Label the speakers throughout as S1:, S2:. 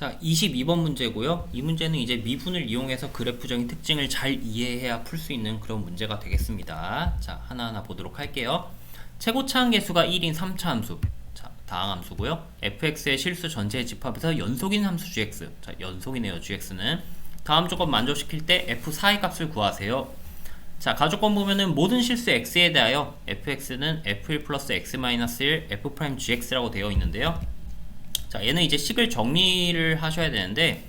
S1: 자, 22번 문제고요. 이 문제는 이제 미분을 이용해서 그래프적인 특징을 잘 이해해야 풀 수 있는 그런 문제가 되겠습니다. 자, 하나하나 보도록 할게요. 최고차항 계수가 1인 3차 함수. 자, 다항 함수고요. fx의 실수 전체의 집합에서 연속인 함수 gx. 자, 연속이네요, gx는. 다음 조건 만족시킬 때 f4의 값을 구하세요. 자, 가조건 보면은 모든 실수 x에 대하여 fx는 f1 플러스 x-1 f'-gx라고 되어 있는데요. 자, 얘는 이제 식을 정리를 하셔야 되는데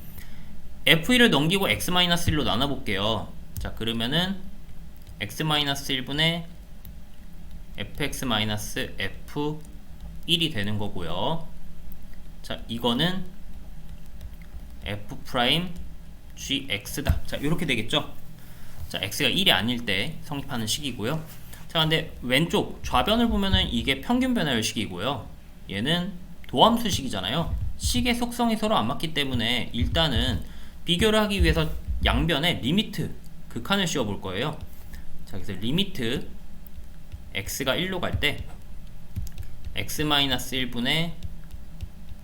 S1: f1을 넘기고 x-1로 나눠볼게요. 자, 그러면은 x-1분의 fx-f1이 되는 거고요. 자, 이거는 f'-gx다. 자, 이렇게 되겠죠. 자, x가 1이 아닐 때 성립하는 식이고요. 자, 근데 왼쪽 좌변을 보면은 이게 평균 변화율 식이고요. 얘는 도함수식이잖아요. 식의 속성이 서로 안 맞기 때문에 일단은 비교를 하기 위해서 양변에 리미트 극한을 씌워 볼 거예요. 자, 그래서 리미트 x가 1로 갈 때 x-1분의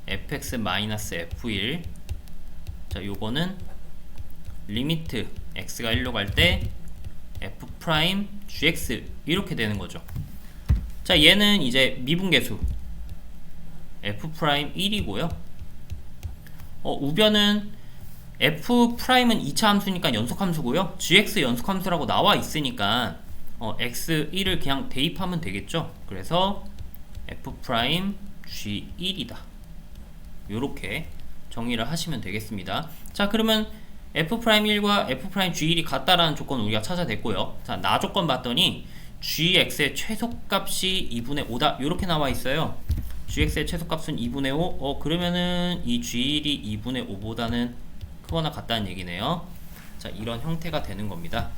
S1: fx-f1. 자, 요거는 리미트 x가 1로 갈 때 f'-gx 이렇게 되는 거죠. 자, 얘는 이제 미분계수 f'1이고요. 우변은 f'은 2차 함수니까 연속함수고요. gx 연속함수라고 나와 있으니까 x1을 그냥 대입하면 되겠죠. 그래서 f'g1이다. 요렇게 정의를 하시면 되겠습니다. 자, 그러면 f'1과 f'g1이 같다라는 조건 우리가 찾아냈고요. 자, 나 조건 봤더니 gx의 최소값이 2분의 5다 요렇게 나와 있어요. gx의 최소값은 2분의 5. 그러면은 이 g1이 2분의 5보다는 크거나 같다는 얘기네요. 자, 이런 형태가 되는 겁니다.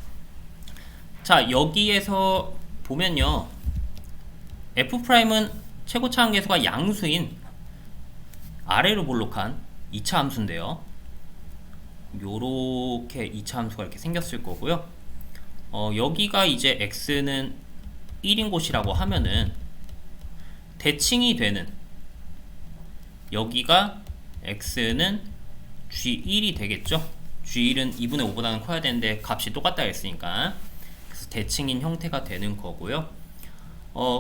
S1: 자, 여기에서 보면요, f'은 최고차항 계수가 양수인 아래로 볼록한 2차 함수인데요, 요렇게 2차 함수가 이렇게 생겼을 거고요. 여기가 이제 x는 1인 곳이라고 하면은 대칭이 되는 여기가 x는 g1이 되겠죠. g1은 2분의 5보다는 커야 되는데 값이 똑같다 했으니까, 그래서 대칭인 형태가 되는 거고요.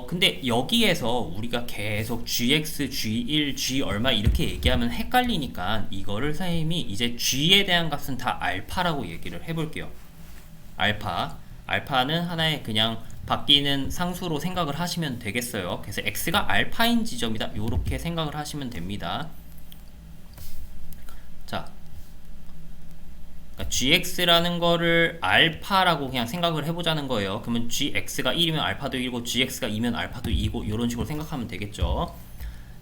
S1: 근데 여기에서 우리가 계속 gx, g1, g 얼마 이렇게 얘기하면 헷갈리니까 이거를 선생님이 이제 g에 대한 값은 다 알파라고 얘기를 해볼게요. 알파는 하나의 그냥 바뀌는 상수로 생각을 하시면 되겠어요. 그래서 x가 알파인 지점이다 요렇게 생각을 하시면 됩니다. 자, 그러니까 gx라는 거를 알파라고 그냥 생각을 해보자는 거예요. 그러면 gx가 1이면 알파도 1이고 gx가 2면 알파도 2고 이런 식으로 생각하면 되겠죠.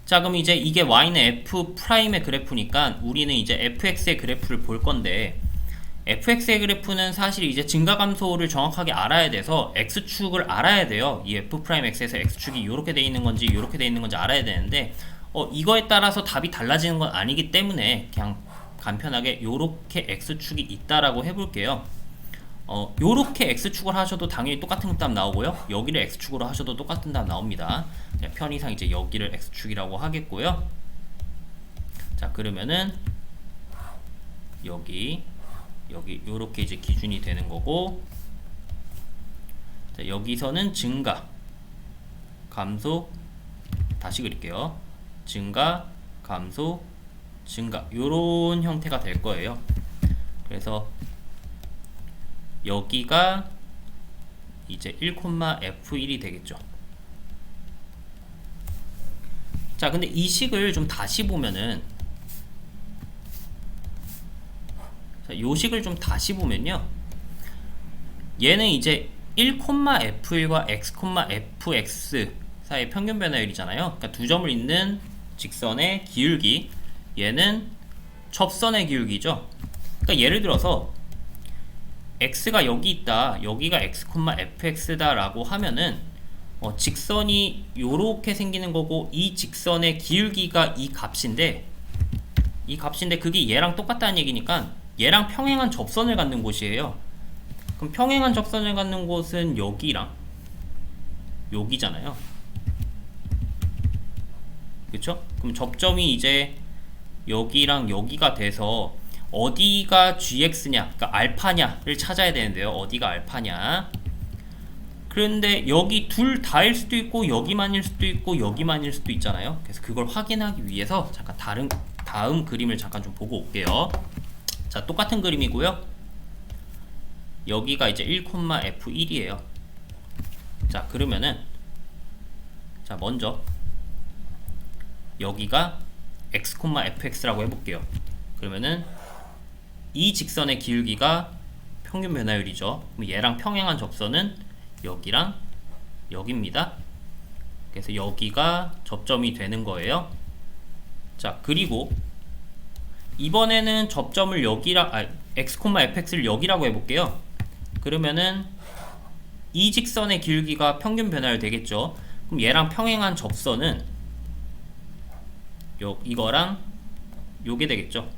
S1: 자, 그럼 이제 이게 y는 f'의 그래프니까 우리는 이제 fx의 그래프를 볼 건데, fx의 그래프는 사실 이제 증가감소를 정확하게 알아야 돼서 x축을 알아야 돼요. 이 f'x에서 x축이 이렇게 돼 있는 건지 이렇게 돼 있는 건지 알아야 되는데, 이거에 따라서 답이 달라지는 건 아니기 때문에 그냥 간편하게 요렇게 x축이 있다라고 해볼게요. 요렇게 x축을 하셔도 당연히 똑같은 답 나오고요. 여기를 x축으로 하셔도 똑같은 답 나옵니다. 편의상 이제 여기를 x축이라고 하겠고요. 자, 그러면은 여기 요렇게 이제 기준이 되는 거고, 자, 여기서는 증가, 감소, 다시 그릴게요. 증가, 감소, 증가 요런 형태가 될 거예요. 그래서 여기가 이제 1,f1이 되겠죠. 자, 근데 이 식을 좀 다시 보면은, 요 식을 좀 다시 보면요, 얘는 이제 1,f1과 x,fx 사이의 평균 변화율이잖아요. 그러니까 두 점을 잇는 직선의 기울기, 얘는 접선의 기울기죠. 그러니까 예를 들어서 x가 여기 있다, 여기가 x,fx다 라고 하면은 직선이 요렇게 생기는 거고, 이 직선의 기울기가 이 값인데 그게 얘랑 똑같다는 얘기니까 얘랑 평행한 접선을 갖는 곳이에요. 그럼 평행한 접선을 갖는 곳은 여기랑 여기잖아요. 그쵸? 그럼 접점이 이제 여기랑 여기가 돼서 어디가 gx냐, 그러니까 알파냐를 찾아야 되는데요. 어디가 알파냐. 그런데 여기 둘 다일 수도 있고 여기만일 수도 있고 여기만일 수도 있잖아요. 그래서 그걸 확인하기 위해서 잠깐 다음 그림을 잠깐 좀 보고 올게요. 자, 똑같은 그림이고요. 여기가 이제 1,f1이에요. 자, 그러면은 자, 먼저 여기가 x, fx라고 해볼게요. 그러면은 이 직선의 기울기가 평균 변화율이죠. 그럼 얘랑 평행한 접선은 여기랑 여기입니다. 그래서 여기가 접점이 되는 거예요. 자, 그리고 이번에는 접점을 x, fx를 여기라고 해볼게요. 그러면은 이 직선의 기울기가 평균 변화율 되겠죠. 그럼 얘랑 평행한 접선은 이거랑 요게 되겠죠.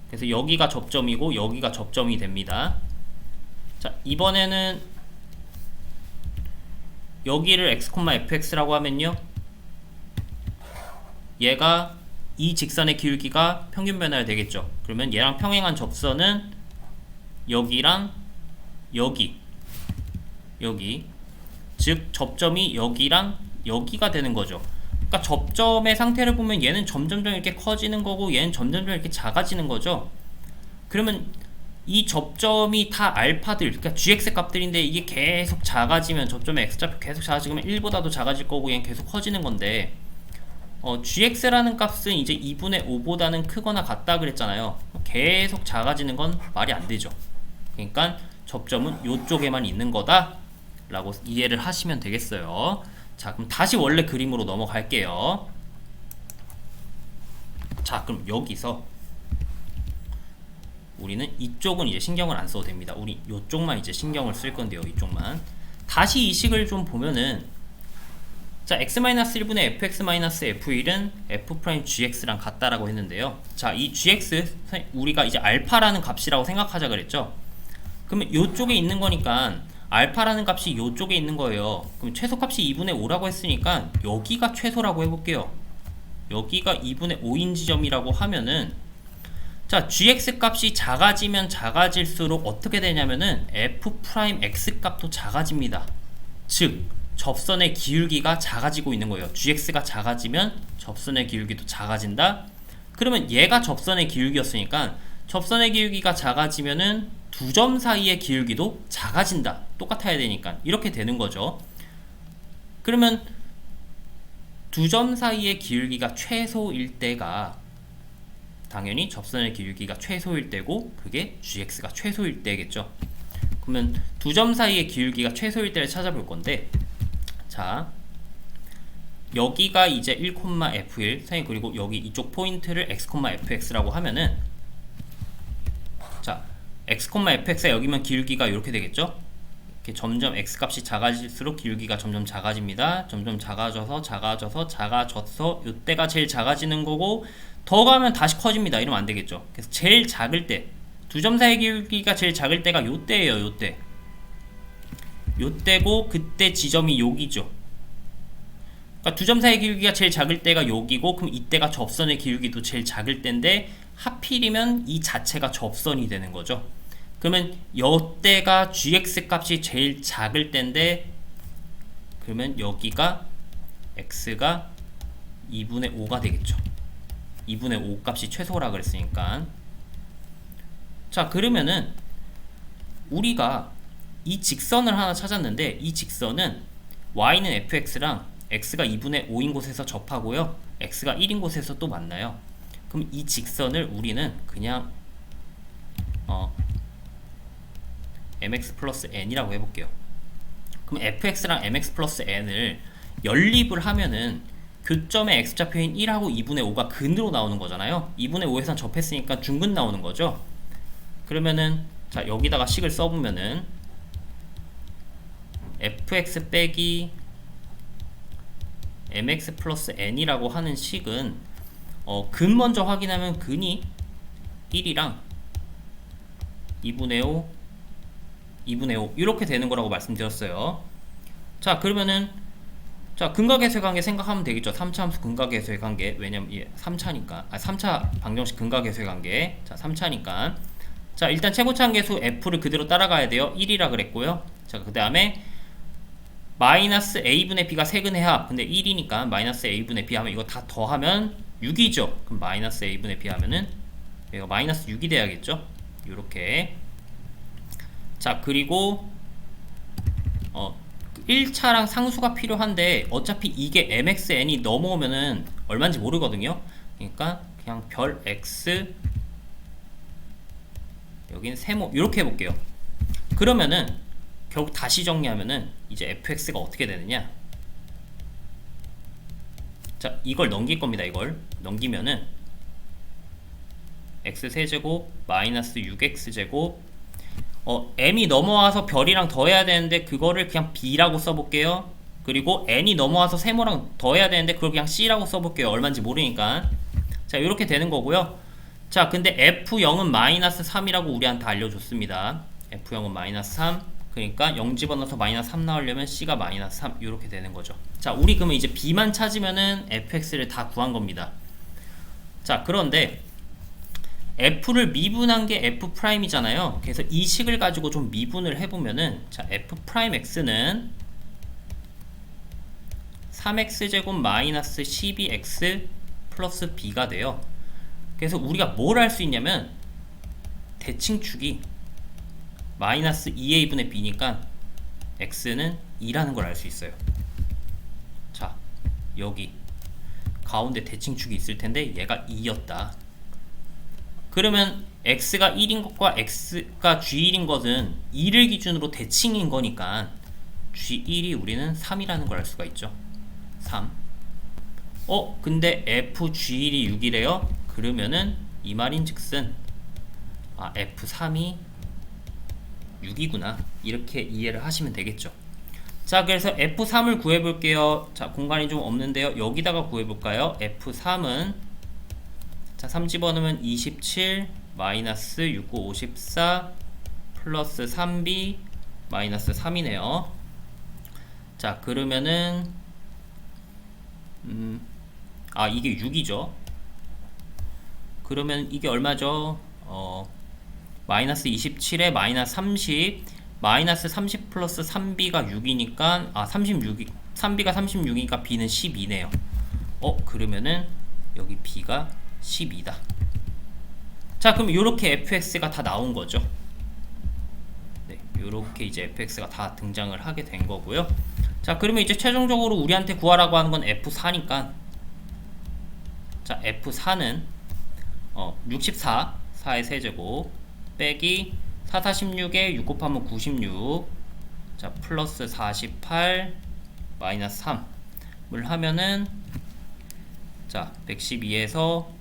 S1: 그래서 여기가 접점이고 여기가 접점이 됩니다. 자, 이번에는 여기를 x, fx라고 하면요, 얘가 이 직선의 기울기가 평균 변화율 되겠죠. 그러면 얘랑 평행한 접선은 여기랑 여기, 즉 접점이 여기랑 여기가 되는 거죠. 그러니까 접점의 상태를 보면 얘는 점점점 이렇게 커지는 거고 얘는 점점점 이렇게 작아지는 거죠. 그러면 이 접점이 다 알파들, 그러니까 gx 값들인데 이게 계속 작아지면, 접점의 x좌표 계속 작아지면 1보다도 작아질 거고 얘는 계속 커지는 건데, gx라는 값은 이제 2분의 5보다는 크거나 같다 그랬잖아요. 계속 작아지는 건 말이 안 되죠. 그러니까 접점은 이쪽에만 있는 거다 라고 이해를 하시면 되겠어요. 자, 그럼 다시 원래 그림으로 넘어갈게요. 자, 그럼 여기서 우리는 이쪽은 이제 신경을 안 써도 됩니다. 우리 이쪽만 이제 신경을 쓸 건데요. 이쪽만. 다시 이 식을 좀 보면은, 자, x-1분의 fx-f1은 f'-gx랑 같다라고 했는데요. 자, 이 gx 우리가 이제 알파라는 값이라고 생각하자 그랬죠. 그러면 이쪽에 있는 거니까 알파라는 값이 이쪽에 있는 거예요. 그럼 최소값이 2분의 5라고 했으니까 여기가 최소라고 해볼게요. 여기가 2분의 5인 지점이라고 하면은, 자, gx 값이 작아지면 작아질수록 어떻게 되냐면은 f'x 값도 작아집니다. 즉 접선의 기울기가 작아지고 있는 거예요. gx가 작아지면 접선의 기울기도 작아진다. 그러면 얘가 접선의 기울기였으니까 접선의 기울기가 작아지면은 두 점 사이의 기울기도 작아진다. 똑같아야 되니까 이렇게 되는 거죠. 그러면 두 점 사이의 기울기가 최소일 때가 당연히 접선의 기울기가 최소일 때고 그게 gx가 최소일 때겠죠. 그러면 두 점 사이의 기울기가 최소일 때를 찾아볼 건데, 자, 여기가 이제 1,f1 선생님, 그리고 여기 이쪽 포인트를 x, fx라고 하면은, 자, x, fx가 여기면 기울기가 이렇게 되겠죠. 이렇게 점점 x 값이 작아질수록 기울기가 점점 작아집니다. 점점 작아져서 이때가 제일 작아지는 거고, 더 가면 다시 커집니다. 이러면 안 되겠죠. 그래서 제일 작을 때, 두 점 사이 기울기가 제일 작을 때가 요때예요. 요때고 그때 지점이 여기죠. 그러니까 두 점 사이 기울기가 제일 작을 때가 여기고, 그럼 이때가 접선의 기울기도 제일 작을 때인데 하필이면 이 자체가 접선이 되는 거죠. 그러면 요때가 gx 값이 제일 작을 때인데, 그러면 여기가 x가 2분의 5가 되겠죠. 2분의 5 값이 최소라 그랬으니까. 자, 그러면은 우리가 이 직선을 하나 찾았는데, 이 직선은 y는 fx랑 x가 2분의 5인 곳에서 접하고요, x가 1인 곳에서 또 만나요. 그럼 이 직선을 우리는 그냥 mx 플러스 n이라고 해볼게요. 그럼 fx랑 mx 플러스 n을 연립을 하면은 교점의 x좌표인 1하고 2분의 5가 근으로 나오는 거잖아요. 2분의 5에선 접했으니까 중근 나오는 거죠. 그러면은, 자, 여기다가 식을 써보면은 fx 빼기 mx 플러스 n이라고 하는 식은 근 먼저 확인하면 근이 1이랑 2분의 5 이렇게 되는 거라고 말씀드렸어요. 자, 그러면은, 자, 근각계수의 관계 생각하면 되겠죠. 3차 함수 근각계수의 관계. 왜냐면 3차니까. 3차 방정식 근각계수의 관계. 자, 3차니까. 자, 일단 최고차 함계수 f를 그대로 따라가야 돼요. 1이라 그랬고요. 자, 그 다음에 마이너스 a분의 b가 세근의 합. 근데 1이니까 마이너스 a분의 b 하면 이거 다 더하면 6이죠. 그럼 마이너스 a분의 b 하면은 이거 마이너스 6이 돼야겠죠. 요렇게. 자, 그리고 1차랑 상수가 필요한데 어차피 이게 mxn이 넘어오면은 얼마인지 모르거든요. 그러니까 그냥 별 x 여긴 세모 이렇게 해볼게요. 그러면은 결국 다시 정리하면은 이제 fx가 어떻게 되느냐. 자, 이걸 넘길 겁니다. 이걸 넘기면은 x세제곱 마이너스 6x제곱 m이 넘어와서 별이랑 더해야 되는데 그거를 그냥 b라고 써볼게요. 그리고 n이 넘어와서 세모랑 더해야 되는데 그걸 그냥 c라고 써볼게요. 얼마인지 모르니까. 자, 이렇게 되는 거고요. 자, 근데 f0은 마이너스 3이라고 우리한테 알려줬습니다. f0은 마이너스 3. 그러니까 0 집어넣어서 마이너스 3 나오려면 c가 마이너스 3 이렇게 되는 거죠. 자, 우리 그러면 이제 b만 찾으면은 fx를 다 구한 겁니다. 자, 그런데 f를 미분한 게 f'이잖아요. 그래서 이 식을 가지고 좀 미분을 해보면은, 자, f'x는 3x제곱 마이너스 12x 플러스 b가 돼요. 그래서 우리가 뭘 할 수 있냐면 대칭축이 마이너스 2a분의 b니까 x는 2라는 걸 알 수 있어요. 자, 여기 가운데 대칭축이 있을 텐데 얘가 2였다. 그러면 x가 1인 것과 x가 g1인 것은 2를 기준으로 대칭인 거니까 g1이 우리는 3이라는 걸 알 수가 있죠. 3. 근데 fg1이 6이래요? 그러면은 이 말인즉슨 f3이 6이구나. 이렇게 이해를 하시면 되겠죠. 자, 그래서 f3을 구해볼게요. 자, 공간이 좀 없는데요. 여기다가 구해볼까요? f3은 자, 3 집어넣으면 27 마이너스 6, 9, 54 플러스 3b 마이너스 3이네요. 자, 그러면은 이게 6이죠. 그러면 이게 얼마죠? 마이너스 27에 마이너스 30 마이너스 30 플러스 3b가 6이니까 3b가 36이니까 b는 12네요. 그러면은 여기 b가 12다. 자, 그럼 이렇게 fx가 다 나온 거죠. 네, 이렇게 이제 fx가 다 등장을 하게 된 거고요. 자, 그러면 이제 최종적으로 우리한테 구하라고 하는 건 f4니까, 자, f4는 64 4의 세제곱 빼기 4, 46에 6 곱하면 96, 자, 플러스 48 마이너스 3을 하면은, 자, 112에서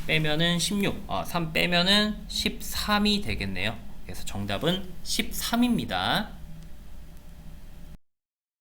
S1: 빼면은 16, 3 빼면은 13이 되겠네요. 그래서 정답은 13입니다.